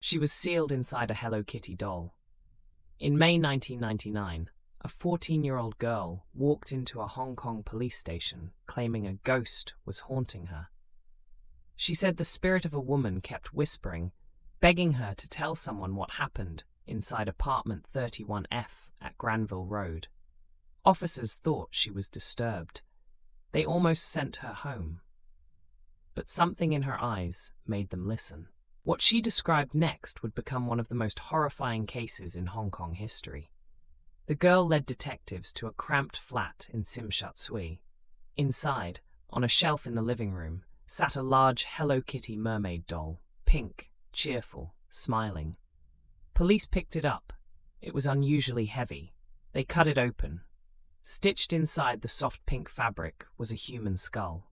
She was sealed inside a Hello Kitty doll. In May 1999, a 14-year-old girl walked into a Hong Kong police station claiming a ghost was haunting her. She said the spirit of a woman kept whispering, begging her to tell someone what happened inside apartment 31F at Granville Road. Officers thought she was disturbed. They almost sent her home. But something in her eyes made them listen. What she described next would become one of the most horrifying cases in Hong Kong history. The girl led detectives to a cramped flat in Tsim Shat Tsui. Inside, on a shelf in the living room, sat a large Hello Kitty mermaid doll, pink, cheerful, smiling. Police picked it up. It was unusually heavy. They cut it open. Stitched inside the soft pink fabric was a human skull.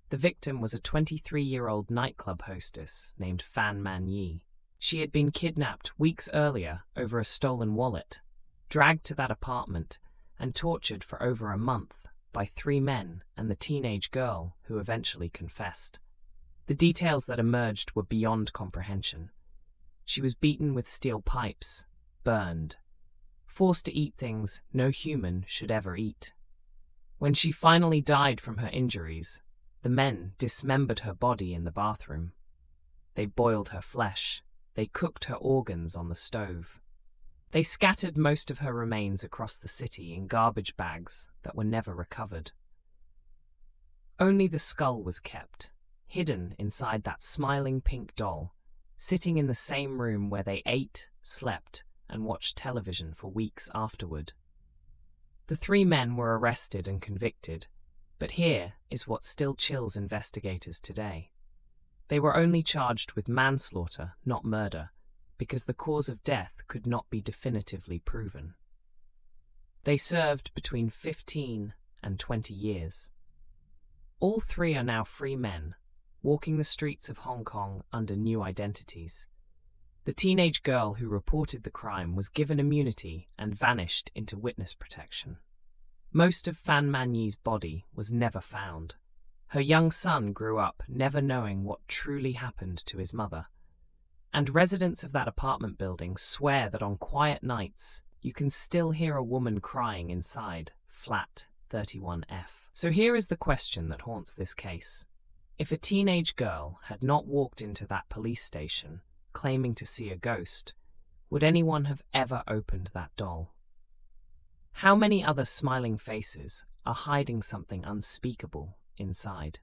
The victim was a 23-year-old nightclub hostess named Fan Man-yee. She had been kidnapped weeks earlier over a stolen wallet, dragged to that apartment, and tortured for over a month by 3 men and the teenage girl who eventually confessed. The details that emerged were beyond comprehension. She was beaten with steel pipes, burned, forced to eat things no human should ever eat. When she finally died from her injuries, the men dismembered her body in the bathroom. They boiled her flesh. They cooked her organs on the stove. They scattered most of her remains across the city in garbage bags that were never recovered. Only the skull was kept, hidden inside that smiling pink doll, sitting in the same room where they ate, slept, and watched television for weeks afterward. The 3 men were arrested and convicted, but here is what still chills investigators today. They were only charged with manslaughter, not murder, because the cause of death could not be definitively proven. They served between 15 and 20 years. All 3 are now free men, walking the streets of Hong Kong under new identities. The teenage girl who reported the crime was given immunity and vanished into witness protection. Most of Fan Man-yee's body was never found. Her young son grew up never knowing what truly happened to his mother. And residents of that apartment building swear that on quiet nights, you can still hear a woman crying inside flat 31F. So here is the question that haunts this case. If a teenage girl had not walked into that police station claiming to see a ghost, would anyone have ever opened that doll? How many other smiling faces are hiding something unspeakable inside?